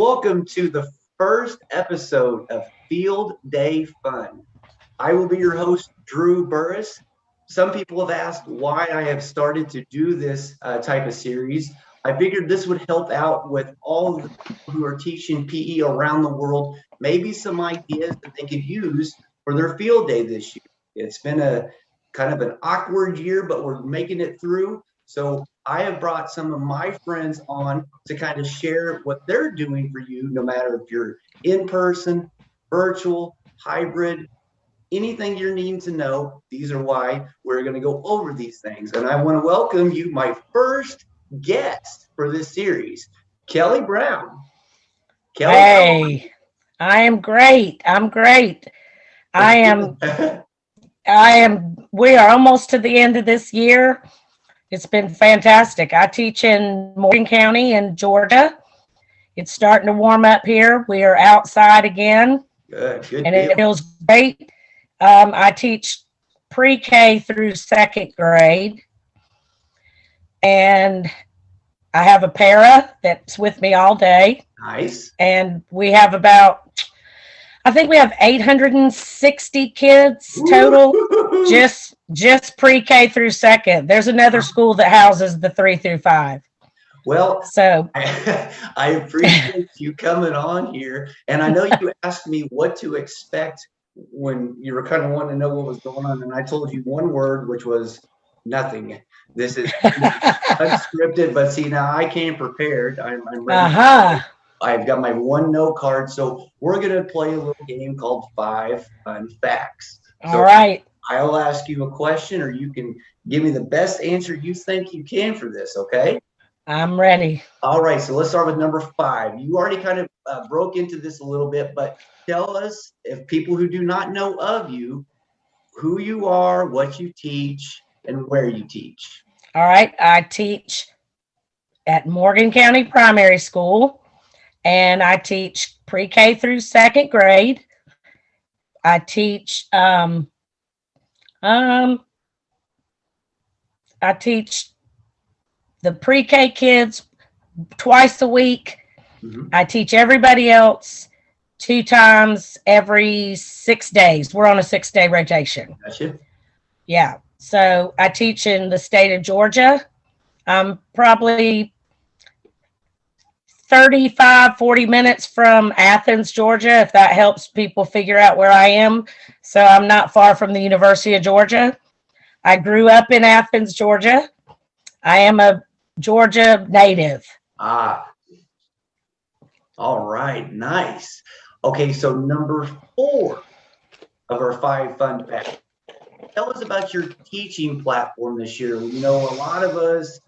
welcome to the first episode of Field Day Fun. I will be your host, Drew Burris. Some people have asked why I have started to do this type of series. I figured this would help out with all of the people who are teaching PE around the world, maybe some ideas that they could use for their field day this year. It's been a kind of an awkward year, but we're making it through. So I have brought some of my friends on to kind of share what they're doing for you, no matter if you're in person, virtual, hybrid, anything you're needing to know. These are why we're going to go over these things. And I want to welcome you, my first guest for this series, Kelly Brown. Kelly, hey, I am great. I'm great. We are almost to the end of this year. It's been fantastic. I teach in Morgan County in Georgia. It's starting to warm up here. We are outside again. Good and deal. It feels great. I teach pre-K through second grade. And I have a para that's with me all day. Nice. And we have I think we have 860 kids total, just pre-K through second. There's another school that houses the 3 through 5. Well, so I appreciate you coming on here. And I know you asked me what to expect when you were kind of wanting to know what was going on. And I told you one word, which was nothing. This is unscripted, but see, now I came prepared. I'm ready. I've got my one note card. So we're going to play a little game called 5 Fun Facts. All right. I'll ask you a question, or you can give me the best answer you think you can for this, okay? I'm ready. All right. So let's start with number 5. You already kind of broke into this a little bit, but tell us, if people who do not know of you, who you are, what you teach, and where you teach. All right. I teach at Morgan County Primary School. And I teach pre-K through second grade. I teach I teach the pre-K kids twice a week. Mm-hmm. I teach everybody else 2 times every 6 days. We're on a 6-day rotation. Gotcha. Yeah. So I teach in the state of Georgia. I'm probably 40 minutes from Athens, Georgia, if that helps people figure out where I am. So I'm not far from the University of Georgia. I grew up in Athens, Georgia. I am a Georgia native. All right. Nice. Okay. So number 4 of our 5 fun facts. Tell us about your teaching platform this year. You know, a lot of us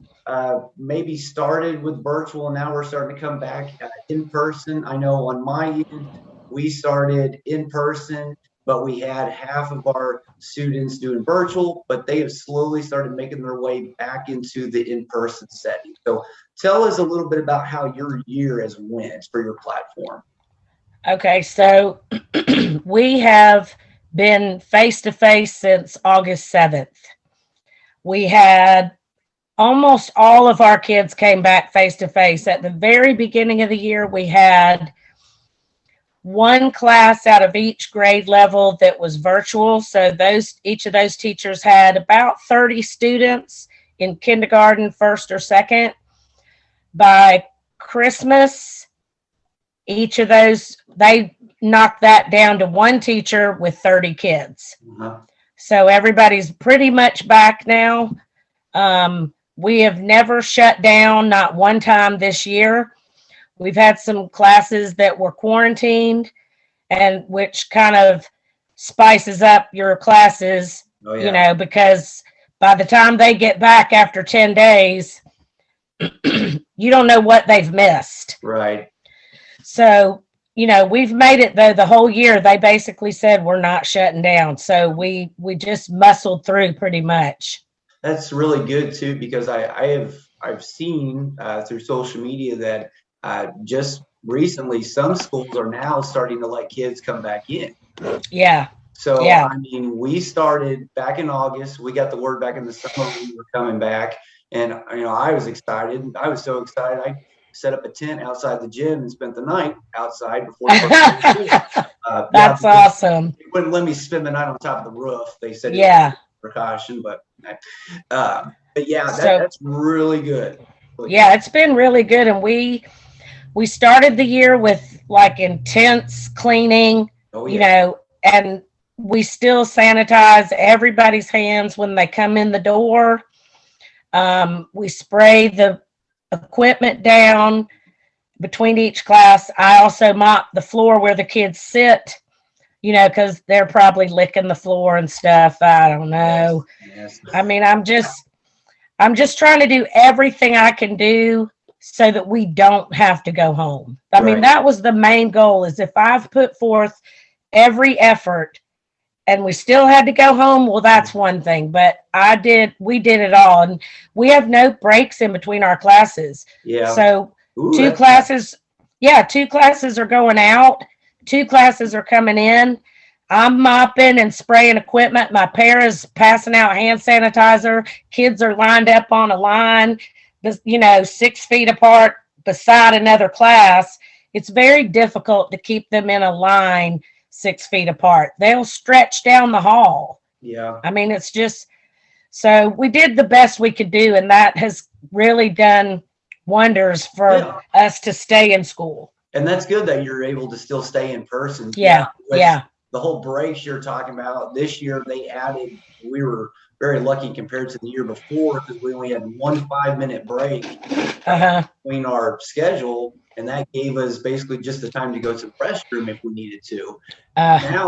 maybe started with virtual, and now we're starting to come back in person. I know on my end, we started in person, but we had half of our students doing virtual, but they have slowly started making their way back into the in-person setting. So tell us a little bit about how your year has went for your platform. Okay, so we have been face-to-face since August 7th. We had almost all of our kids came back face-to-face. At the very beginning of the year, we had 1 class out of each grade level that was virtual. So each of those teachers had about 30 students in kindergarten, first or second. By Christmas, each of those, they knocked that down to 1 teacher with 30 kids. Uh-huh. So everybody's pretty much back now. We have never shut down, not one time this year. We've had some classes that were quarantined, and which kind of spices up your classes, you know, because by the time they get back after 10 days, you don't know what they've missed. Right. So, you know, we've made it, though, the whole year. They basically said we're not shutting down. So we just muscled through pretty much. That's really good too, because I've seen through social media that just recently some schools are now starting to let kids come back in. Yeah. So yeah. I mean, we started back in August. We got the word back in the summer we were coming back, and you know, I was excited. I was so excited. I set up a tent outside the gym and spent the night outside before. That's awesome. They wouldn't let me spend the night on top of the roof. They said, yeah, precaution, but yeah, that's really good. Yeah, it's been really good. And we started the year with like intense cleaning, and we still sanitize everybody's hands when they come in the door. We spray the equipment down between each class. I also mop the floor where the kids sit, because they're probably licking the floor and stuff. I don't know. Yes. I mean, I'm just trying to do everything I can do so that we don't have to go home. I mean, that was the main goal, is if I've put forth every effort and we still had to go home, well, that's one thing. But we did it all. And we have no breaks in between our classes. Yeah. So two classes are going out, 2 classes are coming in. I'm mopping and spraying equipment. My para's passing out hand sanitizer. Kids are lined up on a line, 6 feet apart beside another class. It's very difficult to keep them in a line 6 feet apart. They'll stretch down the hall. Yeah. I mean, it's just, so we did the best we could do, and that has really done wonders for us to stay in school. And that's good that you're able to still stay in person. Yeah. The whole breaks you're talking about this year, they added, we were very lucky compared to the year before, because we only had 1 5-minute break between our schedule. And that gave us basically just the time to go to the restroom if we needed to.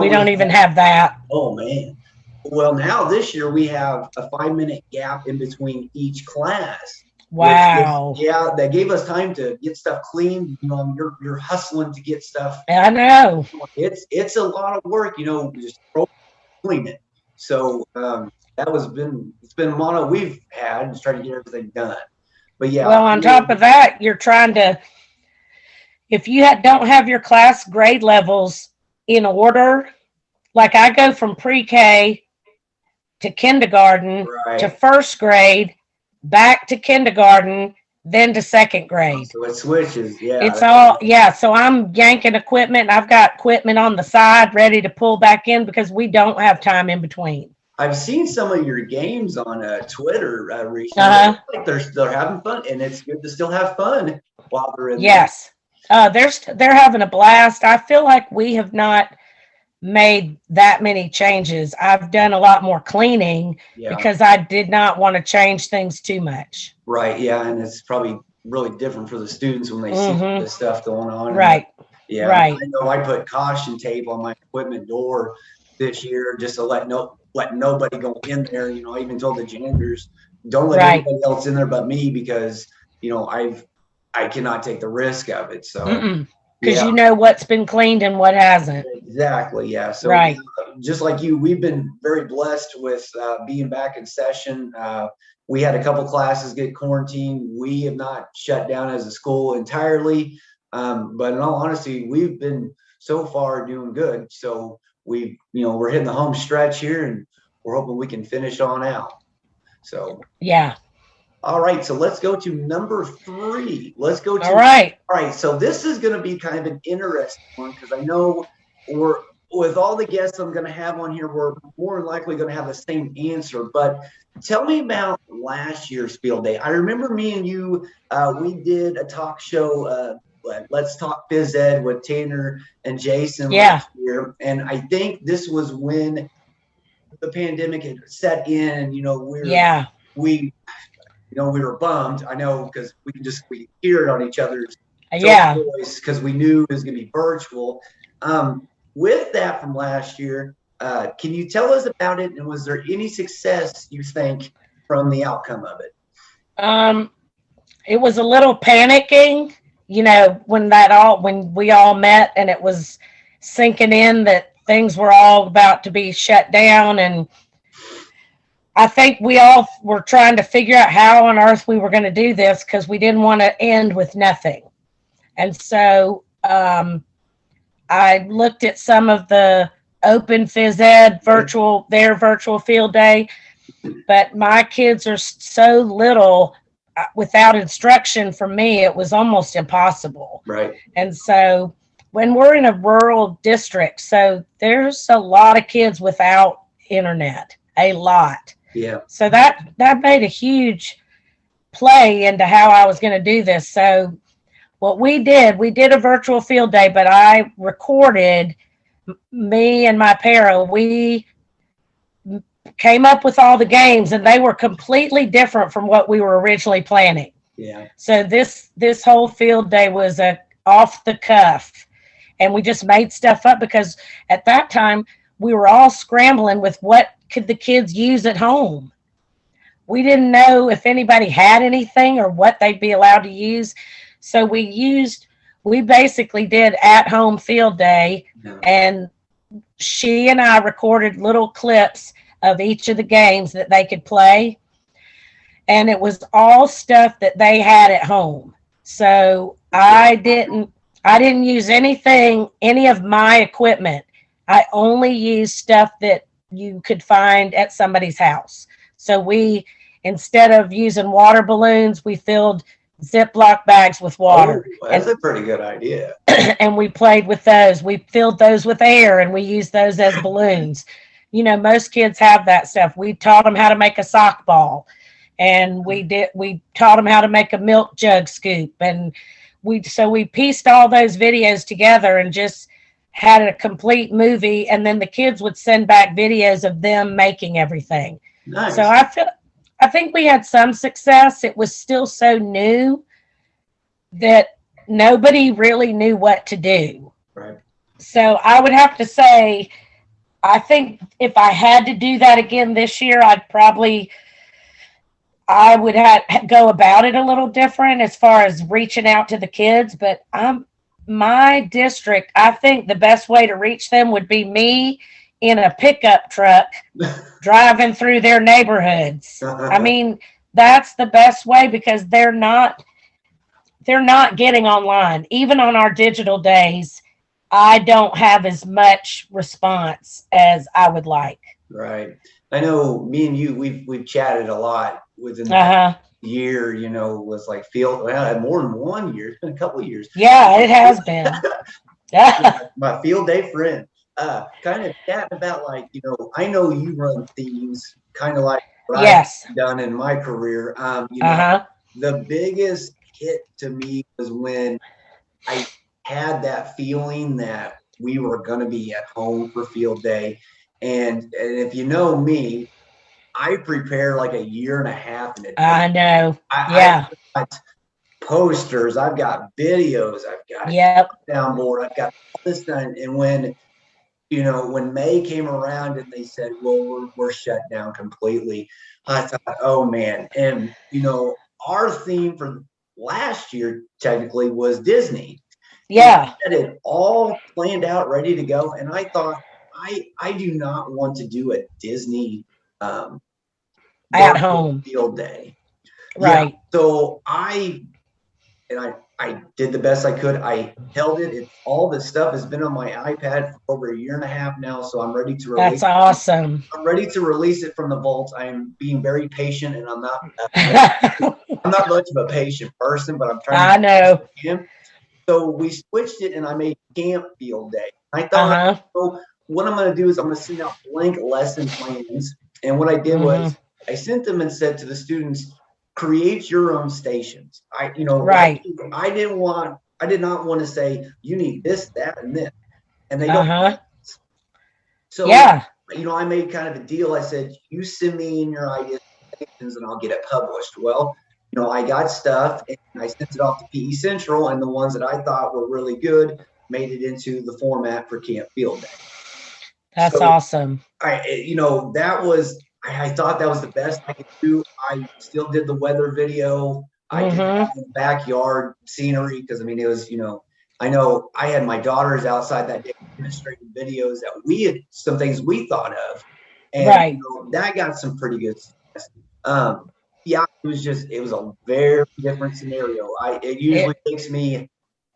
We don't even have that. Oh, man. Well, now this year we have a 5-minute gap in between each class. Wow. That gave us time to get stuff cleaned. You're hustling to get stuff. I know. It's a lot of work, just clean it. So it's been a motto we've had, just trying to get everything done. But yeah. Well, on top of that, you're trying to, if you don't have your class grade levels in order, like I go from pre-K to kindergarten to first grade, back to kindergarten, then to second grade. So it switches, It's all, so I'm yanking equipment. I've got equipment on the side ready to pull back in because we don't have time in between. I've seen some of your games on Twitter recently. Like they're having fun, and it's good to still have fun while they're in. Yes. They're having a blast. I feel like we have not made that many changes. I've done a lot more cleaning because I did not want to change things too much. Right. Yeah. And it's probably really different for the students when they see this stuff going on. Right. Yeah. Right. I know I put caution tape on my equipment door this year just to let nobody go in there. I even told the janitors, don't let anybody else in there but me, because, I cannot take the risk of it. So because you know what's been cleaned and what hasn't. Exactly. Yeah. So just like you, we've been very blessed with being back in session. We had a couple classes get quarantined. We have not shut down as a school entirely. But in all honesty, we've been so far doing good. So we're hitting the home stretch here, and we're hoping we can finish on out. So all right, so let's go to number 3. All right, so this is going to be kind of an interesting one, because I know with all the guests I'm going to have on here, we're more than likely going to have the same answer. But tell me about last year's field day. I remember me and you, we did a talk show, Let's Talk Phys Ed, with Tanner and Jason last year. And I think this was when the pandemic had set in. We were bummed. I know, because we hear it on each other's voice, because we knew it was going to be virtual. With that from last year, can you tell us about it? And was there any success, you think, from the outcome of it? It was a little panicking, when we all met and it was sinking in that things were all about to be shut down. And I think we all were trying to figure out how on earth we were going to do this, because we didn't want to end with nothing. And so I looked at some of the Open Phys Ed virtual field day, but my kids are so little. without instruction for me, it was almost impossible. Right. And so when we're in a rural district, so there's a lot of kids without internet, a lot. Yeah. So that made a huge play into how I was going to do this. So what we did a virtual field day, but I recorded me and my para. We came up with all the games, and they were completely different from what we were originally planning. Yeah. So this whole field day was a off the cuff, and we just made stuff up because at that time we were all scrambling with what could the kids use at home. We didn't know if anybody had anything or what they'd be allowed to use. So we basically did at home field day, and she and I recorded little clips of each of the games that they could play. And it was all stuff that they had at home. So I didn't use any of my equipment. I only used stuff that you could find at somebody's house. So instead of using water balloons, we filled Ziploc bags with water. Oh, that's a pretty good idea. And we played with those. We filled those with air, and we used those as balloons. You know, most kids have that stuff. We taught them how to make a sock ball, and we taught them how to make a milk jug scoop. And we pieced all those videos together and just had a complete movie. And then the kids would send back videos of them making everything. Nice. So I think we had some success. It was still so new that nobody really knew what to do. Right. So I would have to say, I think if I had to do that again this year, I would go about it a little different as far as reaching out to the kids. But my district, I think the best way to reach them would be me in a pickup truck driving through their neighborhoods. I mean, that's the best way because they're not getting online. Even on our digital days, I don't have as much response as I would like. Right. I know me and you, we've chatted a lot within the year, you know, was like more than 1 year. It's been a couple of years. Yeah, it has been. My field day friend, kind of chatting about like, you know, I know you run themes kind of like what I've done in my career. You know, the biggest hit to me was when I had that feeling that we were going to be at home for field day. And if you know me, I prepare like a year and a half in advance. I know. I've got posters, I've got videos, I've got downboard, I've got all this done. And when May came around and they said, well, we're shut down completely, I thought, oh man. And, you know, our theme for last year technically was Disney. Yeah. We had it all planned out, ready to go. And I thought, I do not want to do a Disney at home field day. Right. Yeah. So I did the best I could. I held it. All this stuff has been on my iPad for over a year and a half now. So I'm ready to release. That's awesome. I'm ready to release it from the vault. I'm being very patient, and I'm not much of a patient person, but I'm trying. I know. So we switched it, and I made camp field day. I thought, what I'm going to do is I'm going to send out blank lesson plans. And what I did was I sent them and said to the students, create your own stations. I did not want to say you need this, that, and this. And they don't. So, I made kind of a deal. I said, you send me in your ideas and I'll get it published. Well, I got stuff and I sent it off to PE Central, and the ones that I thought were really good made it into the format for Camp Field Day. That's awesome. I thought that was the best I could do. I still did the weather video. I did the backyard scenery because, it was, I know I had my daughters outside that day demonstrating videos that some things we thought of. And that got some pretty good success. It was a very different scenario. It usually takes me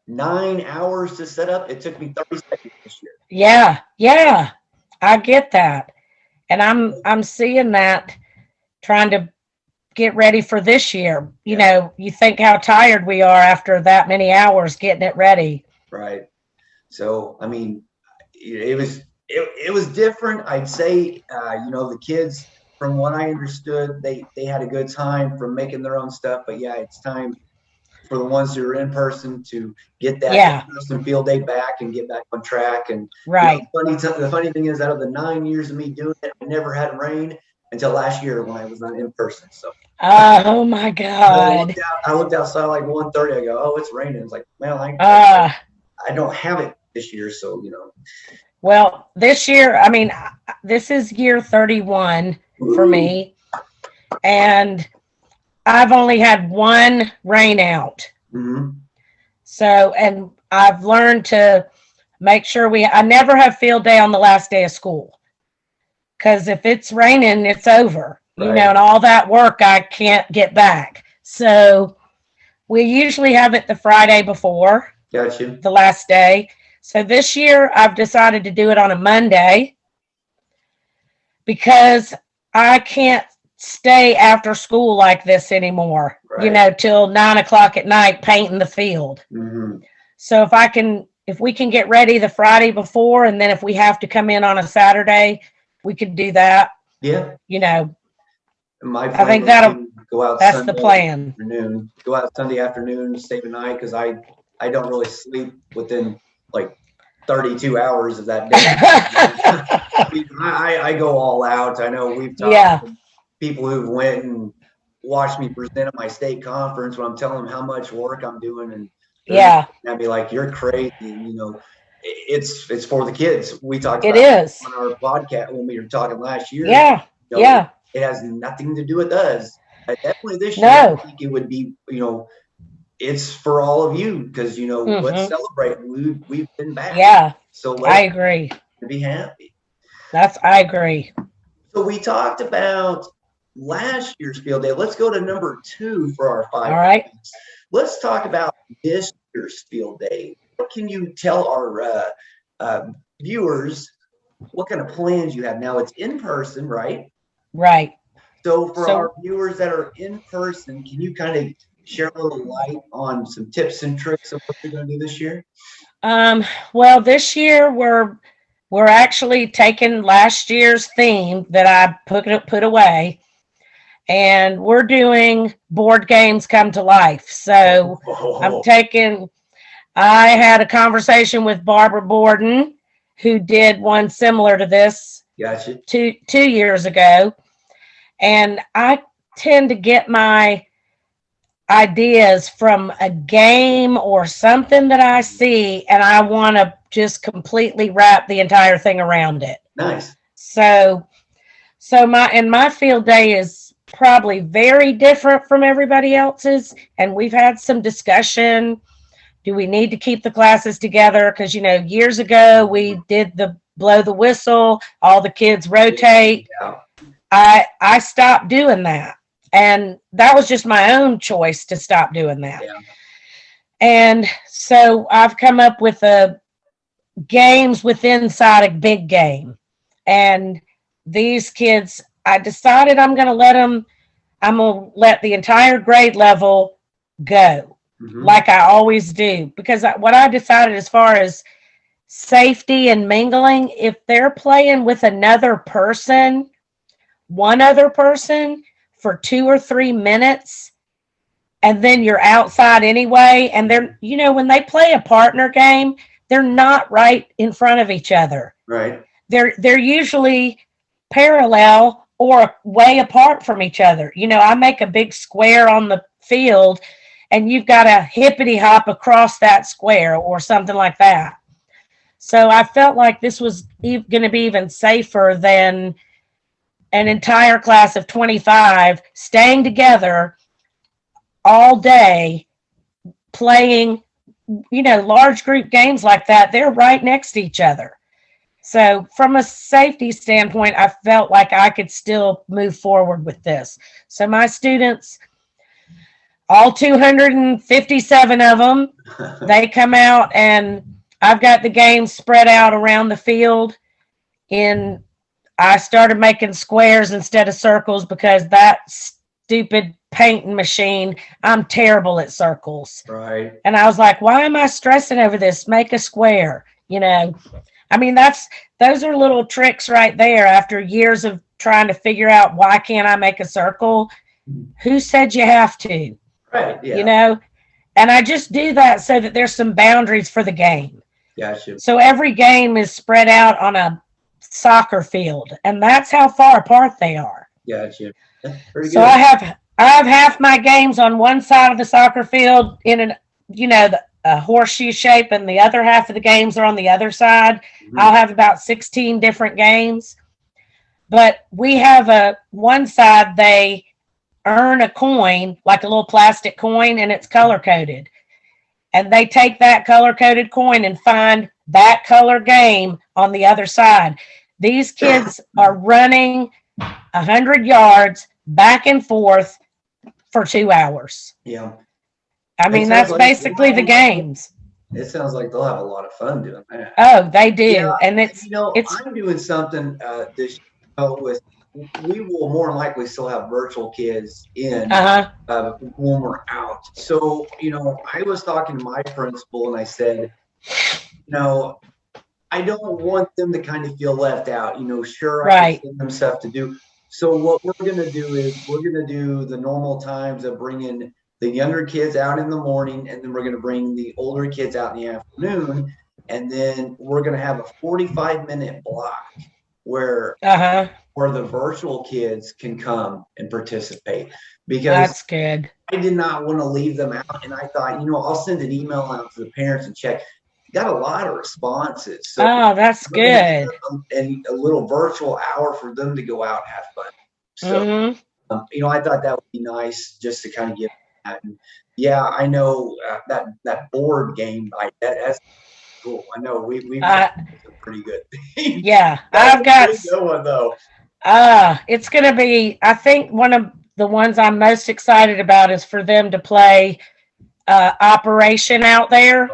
9 hours to set up. It took me 30 seconds this year. Yeah. I get that. And I'm seeing that, trying to get ready for this year. You know, you think how tired we are after that many hours getting it ready. Right. So, I mean, it was different. I'd say, you know, the kids, from what I understood, they had a good time from making their own stuff. But yeah, it's time for the ones who are in person to get that in-person field day back and get back on track. And right. You know, the funny thing is, out of the 9 years of me doing it, I never had rain until last year when I was not in person. So. Oh my God! I looked outside like 1:30. I go, oh, it's raining. It's like, well, I don't have it this year, so you know. Well, this year, I mean, this is year 31 for me, and I've only had one rain out. Mm-hmm. So, and I've learned to make sure I never have field day on the last day of school. Because if it's raining, it's over, you know, and all that work I can't get back. So we usually have it the Friday before. Gotcha. The last day. So this year I've decided to do it on a Monday because I can't stay after school like this anymore, you know, till 9 o'clock at night painting the field. Mm-hmm. So if we can get ready the Friday before, and then if we have to come in on a Saturday, we could do that. Yeah. You know, I think go out. That's Sunday the plan. Afternoon. Go out Sunday afternoon, stay the night, because I don't really sleep within like 32 hours of that day. I go all out. I know we've talked to people who've went and watched me present at my state conference when I'm telling them how much work I'm doing, and I'd be like, "You're crazy," you know. It's for the kids. We talked about it on our podcast when we were talking last year. You know, it has nothing to do with us. Definitely this year, I think it would be, you know, it's for all of you because, you know, let's celebrate. We've been back. Yeah. So I agree. Be happy. I agree. So we talked about last year's field day. Let's go to number 2 for our 5. All right. Weeks. Let's talk about this year's field day. What can you tell our viewers? What kind of plans you have now? It's in person, right? Right. So for our viewers that are in person, can you kind of share a little light on some tips and tricks of what you're going to do this year? Well, this year we're actually taking last year's theme that I put away, and we're doing board games come to life. So I had a conversation with Barbara Borden, who did one similar to this. Gotcha. 2 years ago. And I tend to get my ideas from a game or something that I see, and I want to just completely wrap the entire thing around it. Nice. So my field day is probably very different from everybody else's, and we've had some discussion. Do we need to keep the classes together? Because, you know, years ago we did the blow the whistle, all the kids rotate. Yeah. I stopped doing that. And that was just my own choice to stop doing that. Yeah. And so I've come up with games inside a big game. And these kids, I decided I'm going to let the entire grade level go. Mm-hmm. Like I always do. Because what I decided as far as safety and mingling, if they're playing with one other person for 2 or 3 minutes, and then you're outside anyway, and they're, you know, when they play a partner game, they're not right in front of each other. Right. They're usually parallel or way apart from each other. You know, I make a big square on the field, and you've got to hippity hop across that square or something like that. So I felt like this was going to be even safer than an entire class of 25 staying together all day playing, you know, large group games like that. They're right next to each other. So from a safety standpoint, I felt like I could still move forward with this. So my students, all 257 of them, they come out, and I've got the games spread out around the field. I started making squares instead of circles because that stupid painting machine. I'm terrible at circles. Right. And I was like, why am I stressing over this? Make a square, you know? I mean, those are little tricks right there after years of trying to figure out why can't I make a circle? Who said you have to? Right. Yeah. You know? And I just do that so that there's some boundaries for the game. Gotcha. So every game is spread out on a soccer field, and that's how far apart they are. Gotcha. That's pretty So good. I have half my games on one side of the soccer field in an a horseshoe shape, and the other half of the games are on the other side. Mhm. I'll have about 16 different games. But we have one side they earn a coin, like a little plastic coin, and it's color coded. And they take that color coded coin and find that color game on the other side. These kids are running 100 yards back and forth for 2 hours. Yeah. I mean, that's basically the games. It sounds like they'll have a lot of fun doing that. Oh, they do. Yeah, And it's I'm doing something this with. We will more than likely still have virtual kids in when we're out. So, I was talking to my principal and I said, I don't want them to kind of feel left out. Sure, I can send them stuff to do. So what we're going to do is we're going to do the normal times of bringing the younger kids out in the morning, and then we're going to bring the older kids out in the afternoon. And then we're going to have a 45-minute block where the virtual kids can come and participate, because that's good. I did not want to leave them out. And I thought, I'll send an email out to the parents and check. Got a lot of responses. So that's good. And a little virtual hour for them to go out and have fun. So, I thought that would be nice just to kind of give that. And yeah, I know that board game, that's cool. I know we've pretty good. Yeah, I've got no one though. It's going to be, I think one of the ones I'm most excited about is for them to play Operation out there.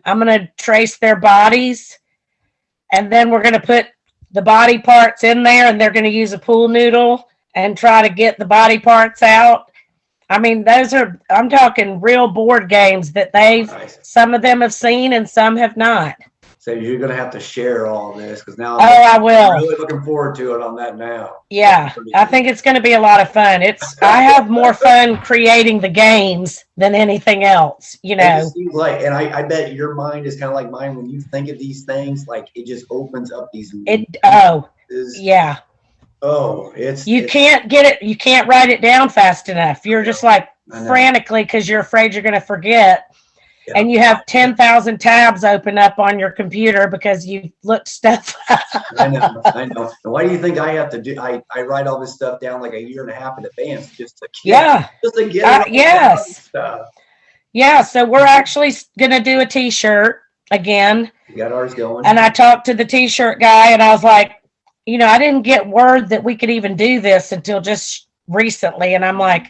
I'm going to trace their bodies, and then we're going to put the body parts in there, and they're going to use a pool noodle and try to get the body parts out. I mean, I'm talking real board games that some of them have seen and some have not. So you're going to have to share all this, because now I will. I'm really looking forward to it on that now. Yeah, I think it's going to be a lot of fun. I have more fun creating the games than anything else, It seems like, and I bet your mind is kind of like mine. When you think of these things, like it just opens up these. Yeah. You can't get it. You can't write it down fast enough. You're just like frantically because you're afraid you're going to forget. Yeah. And you have 10,000 tabs open up on your computer because you looked stuff up. I know. And why do you think I have to do? I write all this stuff down like a year and a half in advance just to get yes. Stuff. Yeah, so we're actually going to do a T-shirt again. We got ours going. And I talked to the T-shirt guy, and I was like, I didn't get word that we could even do this until just recently. And I'm like,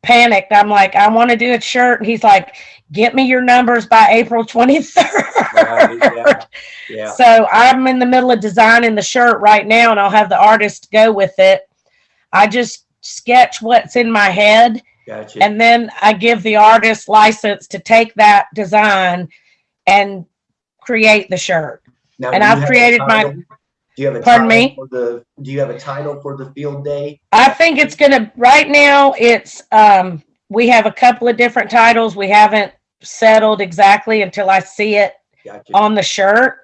panicked. I'm like, I want to do a shirt. And he's like, get me your numbers by April 23rd. Right, yeah. So I'm in the middle of designing the shirt right now, and I'll have the artist go with it. I just sketch what's in my head. Gotcha. And then I give the artist license to take that design and create the shirt. Now, and I've created do you have a Pardon me? Do you have a title for the field day? I think it's right now it's we have a couple of different titles. We haven't settled exactly until I see it on the shirt,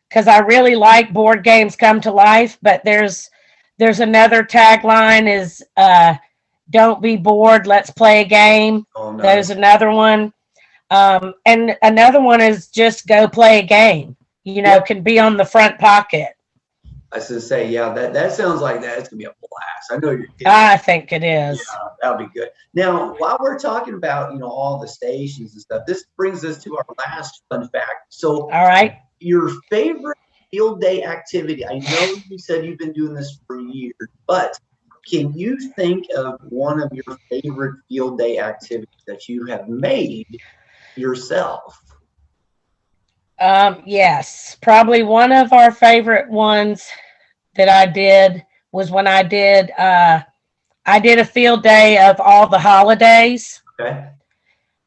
because I really like Board Games Come to Life, but there's another tagline is don't be bored, let's play a game. Oh, nice. There's another one. And another one is just go play a game. Can be on the front pocket. I was going to say, yeah, that sounds like that's going to be a blast. I know you're kidding. I think it is. Yeah, that'll be good. Now, while we're talking about, all the stations and stuff, this brings us to our last fun fact. So, all right, your favorite field day activity. I know you said you've been doing this for years, but can you think of one of your favorite field day activities that you have made yourself? Yes, probably one of our favorite ones that I did was when I I did a field day of all the holidays, Okay.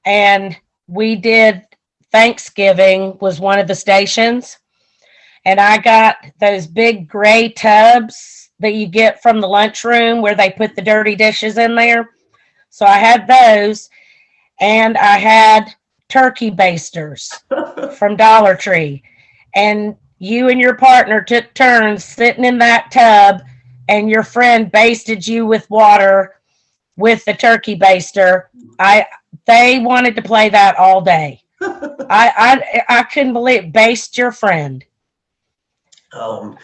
and we did Thanksgiving was one of the stations, and I got those big gray tubs that you get from the lunchroom where they put the dirty dishes in there. So I had those, and I had turkey basters from Dollar Tree. And you and your partner took turns sitting in that tub, and your friend basted you with water with the turkey baster. They wanted to play that all day. I couldn't believe baste your friend. Now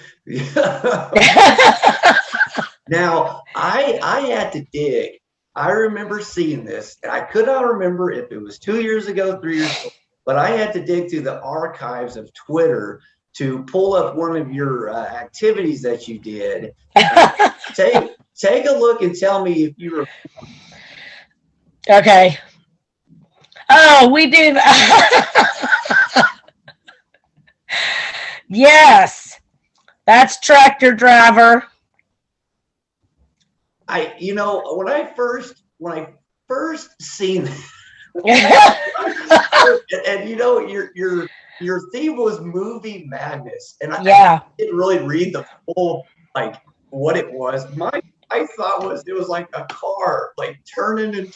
I had to dig. I remember seeing this, and I could not remember if it was 2 years ago, 3 years ago, but I had to dig through the archives of Twitter to pull up one of your activities that you did. Take a look and tell me if you were. Okay. Oh, we do that. Yes, that's Tractor Driver. When I first seen and your theme was movie madness, and I didn't really read the full what it was. I thought it was like a car turning,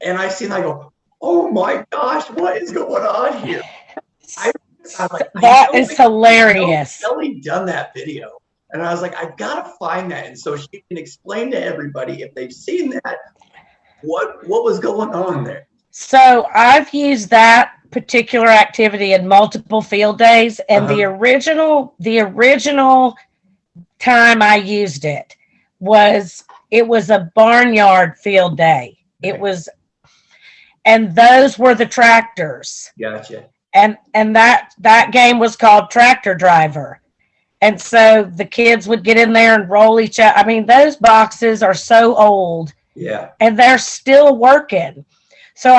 and I seen, I go, oh my gosh, what is going on here? That is hilarious. Kelly done that video, and I was like, I've got to find that, and so she can explain to everybody if they've seen that what was going on there. So I've used that particular activity in multiple field days, and the original time I used it was a barnyard field day. Okay. And those were the tractors. Gotcha. And that game was called Tractor Driver. And so the kids would get in there and roll each other. I mean, those boxes are so old. Yeah. And they're still working. So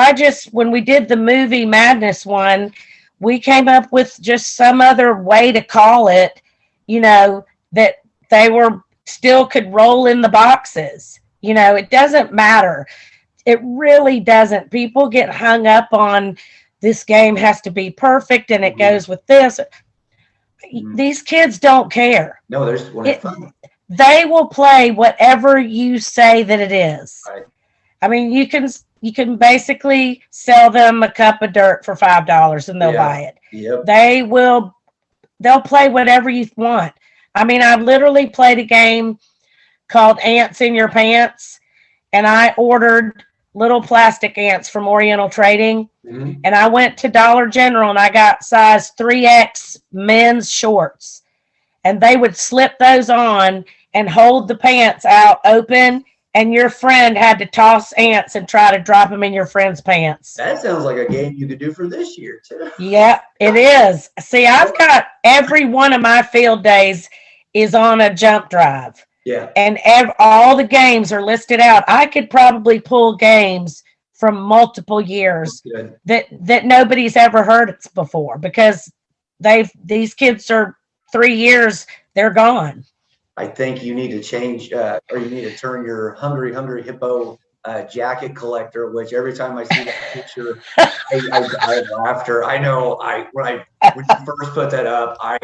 when we did the movie madness one, we came up with just some other way to call it, that they still could roll in the boxes. It doesn't matter. It really doesn't. People get hung up on this game has to be perfect and it goes with this. These kids don't care. No, there's fun. They will play whatever you say that it is. Right. I mean, you can basically sell them a cup of dirt for $5 and they'll buy it. Yep. They'll play whatever you want. I mean, I literally played a game called Ants in Your Pants, and I ordered little plastic ants from Oriental Trading. Mm-hmm. And I went to Dollar General and I got size 3X men's shorts, and they would slip those on and hold the pants out open, and your friend had to toss ants and try to drop them in your friend's pants. That sounds like a game you could do for this year too. Yeah, it is. See, I've got every one of my field days is on a jump drive. Yeah. And all the games are listed out. I could probably pull games from multiple years that nobody's ever heard before, because these kids are 3 years, they're gone. I think you need to change, or you need to turn your Hungry Hippo jacket collector, which every time I see that picture, I die of laughter. I know when you first put that up, I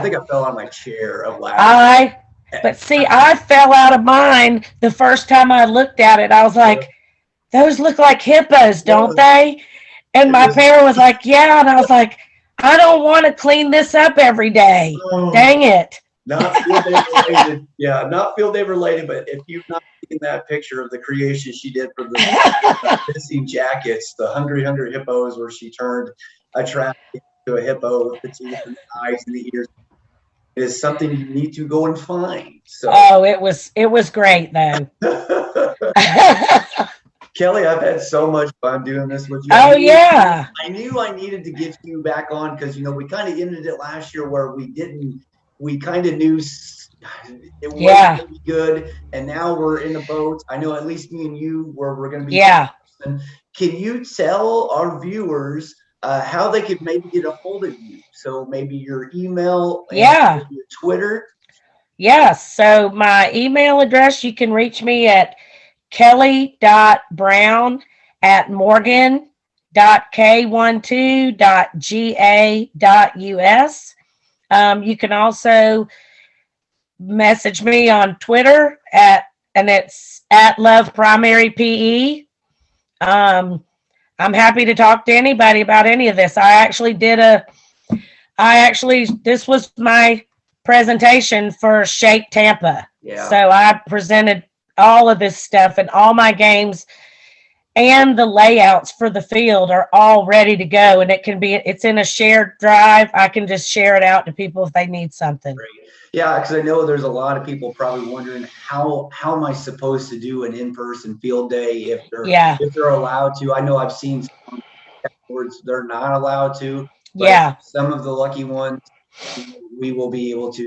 think I fell out of my chair of laughter. But see, I fell out of mine the first time I looked at it. I was like, those look like hippos, don't they? And my parent was like, yeah. And I was like, I don't want to clean this up every day. Dang it. Not field day related. Yeah, not field day related. But if you've not seen that picture of the creation she did for the missing jackets, the Hungry Hippos, where she turned a trap into a hippo with the teeth and the eyes and the ears, is something you need to go and find. So. Oh, it was great though. Kelly, I've had so much fun doing this with you. Oh, yeah. I knew I needed to get you back on because, we kind of ended it last year where we kind of knew it wasn't going to be good. And now we're in the boat. I know at least me and you we're going to be. Yeah. Can you tell our viewers how they could maybe get a hold of you? So maybe your email, your Twitter. Yes. So my email address, you can reach me at kelly.brown@morgan.k12.ga.us. You can also message me on Twitter and it's at Love Primary PE. I'm happy to talk to anybody about any of this. This was my presentation for Shake Tampa. Yeah. So I presented all of this stuff, and all my games and the layouts for the field are all ready to go. And it's in a shared drive. I can just share it out to people if they need something. Great. Yeah, because I know there's a lot of people probably wondering how am I supposed to do an in-person field day if they're allowed to. I know I've seen some boards they're not allowed to. But some of the lucky ones, we will be able to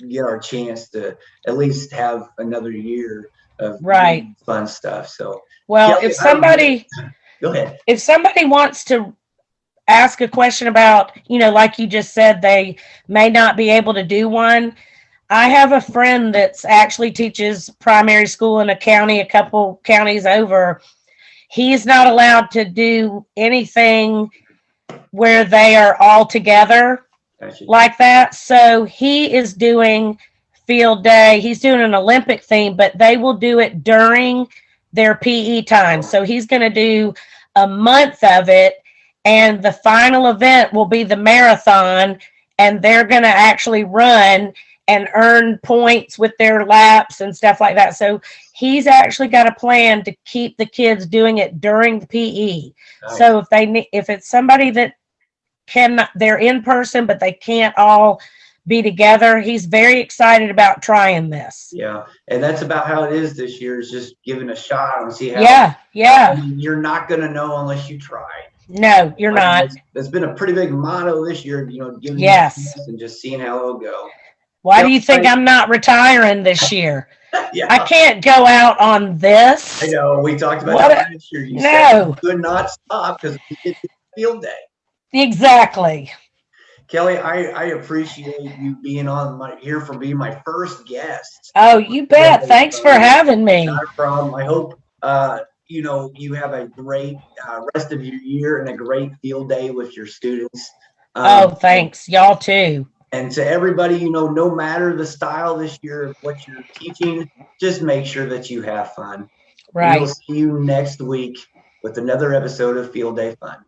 get our chance to at least have another year of fun stuff. So, well, if somebody go ahead, if somebody wants to ask a question about, like you just said, they may not be able to do one. I have a friend that's actually teaches primary school in a couple counties over. He's not allowed to do anything where they are all together like that. So he is doing field day. He's doing an Olympic theme, but they will do it during their PE time. So he's going to do a month of it, and the final event will be the marathon, and they're going to actually run and earn points with their laps and stuff like that. So he's actually got a plan to keep the kids doing it during the PE. Nice. So if it's somebody that they're in person, but they can't all be together, he's very excited about trying this. Yeah. And that's about how it is this year, is just giving a shot and see how. Yeah. I mean, you're not going to know unless you try. No, you're not. That's been a pretty big motto this year, giving and just seeing how it'll go. Why do you think I'm not retiring this year? I can't go out on this. I know. We talked about that last year. You said you could not stop because we did the field day. Exactly. Kelly, I appreciate you being here for being my first guest. Oh, you bet. Thanks for having me. Not a problem. I hope you have a great rest of your year and a great field day with your students. Thanks. Y'all too. And to everybody, no matter the style this year of what you're teaching, just make sure that you have fun. Right. We'll see you next week with another episode of Field Day Fun.